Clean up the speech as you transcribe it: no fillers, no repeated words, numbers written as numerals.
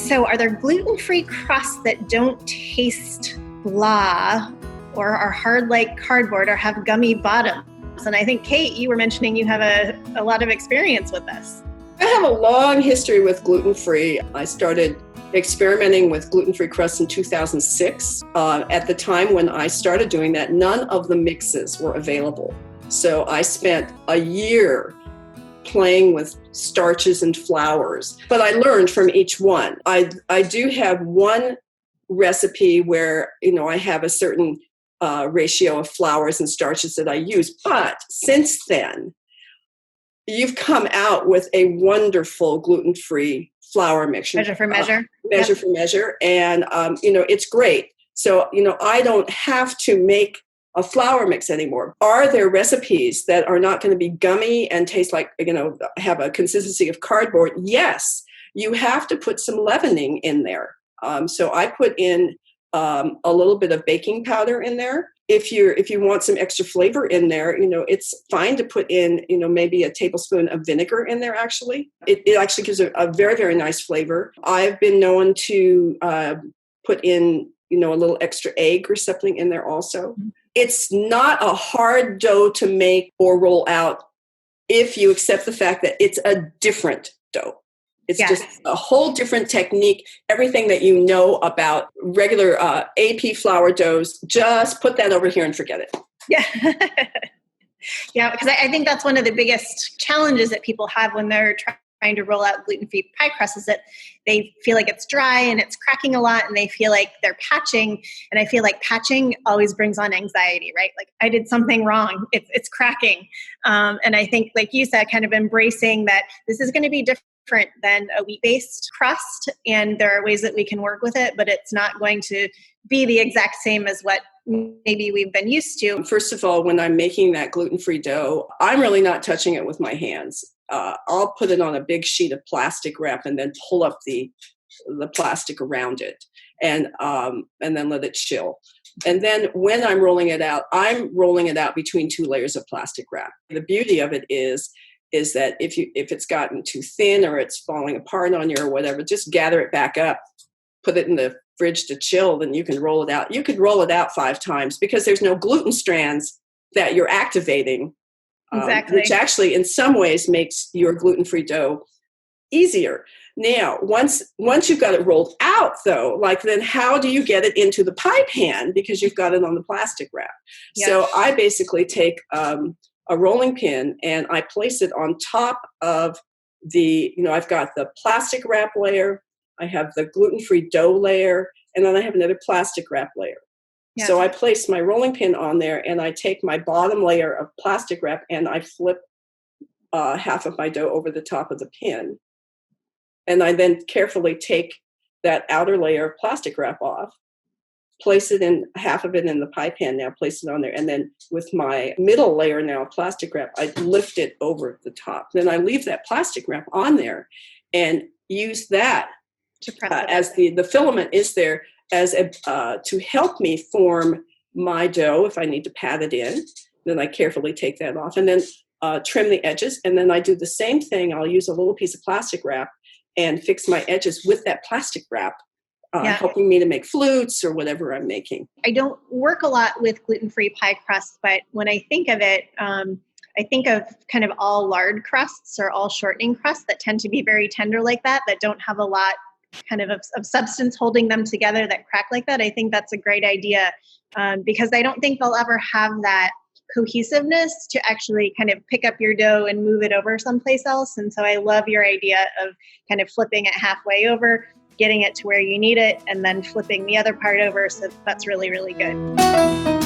So are there gluten-free crusts that don't taste blah or are hard like cardboard or have gummy bottoms? And I think, Kate, you were mentioning you have a lot of experience with this. I have a long history with gluten-free. I started experimenting with gluten-free crusts in 2006. At the time when I started doing that, none of the mixes were available. So I spent a year playing with starches and flours, but I learned from each one. I do have one recipe where, I have a certain ratio of flours and starches that I use. But since then, you've come out with a wonderful gluten-free flour mixture. Measure for measure. Measure for measure. And, it's great. So, I don't have to make a flour mix anymore. Are there recipes that are not going to be gummy and taste like, have a consistency of cardboard? Yes. You have to put some leavening in there. So I put in a little bit of baking powder in there. If you want some extra flavor in there, it's fine to put in, maybe a tablespoon of vinegar in there, actually. It actually gives a very, very nice flavor. I've been known to put in, a little extra egg or something in there also. Mm-hmm. It's not a hard dough to make or roll out if you accept the fact that it's a different dough. It's just a whole different technique. Everything that you know about regular AP flour doughs, just put that over here and forget it. Yeah. Yeah, because I think that's one of the biggest challenges that people have when they're trying to roll out gluten-free pie crust is that they feel like it's dry and it's cracking a lot and they feel like they're patching. And I feel like patching always brings on anxiety, right? Like I did something wrong. It's cracking. And I think, like you said, kind of embracing that this is going to be different than a wheat-based crust, and there are ways that we can work with it, but it's not going to be the exact same as what maybe we've been used to. First of all, when I'm making that gluten-free dough, I'm really not touching it with my hands. I'll put it on a big sheet of plastic wrap and then pull up the plastic around it and then let it chill. And then when I'm rolling it out between two layers of plastic wrap. The beauty of it is that if it's gotten too thin or it's falling apart on you or whatever, just gather it back up, put it in the fridge to chill, then you can roll it out. You could roll it out 5 times because there's no gluten strands that you're activating, exactly. Which actually in some ways makes your gluten-free dough easier. Now, once you've got it rolled out, though, then how do you get it into the pie pan because you've got it on the plastic wrap? Yep. So I basically take a rolling pin and I place it on top of I've got the plastic wrap layer, I have the gluten-free dough layer, and then I have another plastic wrap layer. Yeah. So I place my rolling pin on there and I take my bottom layer of plastic wrap and I flip half of my dough over the top of the pin. And I then carefully take that outer layer of plastic wrap off, place it in, half of it in the pie pan now, place it on there. And then with my middle layer now of plastic wrap, I lift it over the top. Then I leave that plastic wrap on there and use that to press as the filament is there as to help me form my dough if I need to pat it in. Then I carefully take that off and then trim the edges. And then I do the same thing. I'll use a little piece of plastic wrap and fix my edges with that plastic wrap, helping me to make flutes or whatever I'm making. I don't work a lot with gluten-free pie crust, but when I think of it, I think of kind of all lard crusts or all shortening crusts that tend to be very tender like that don't have a lot kind of substance holding them together that crack like that. I think that's a great idea because I don't think they'll ever have that cohesiveness to actually kind of pick up your dough and move it over someplace else. And so I love your idea of kind of flipping it halfway over, getting it to where you need it, and then flipping the other part over. So that's really, really good.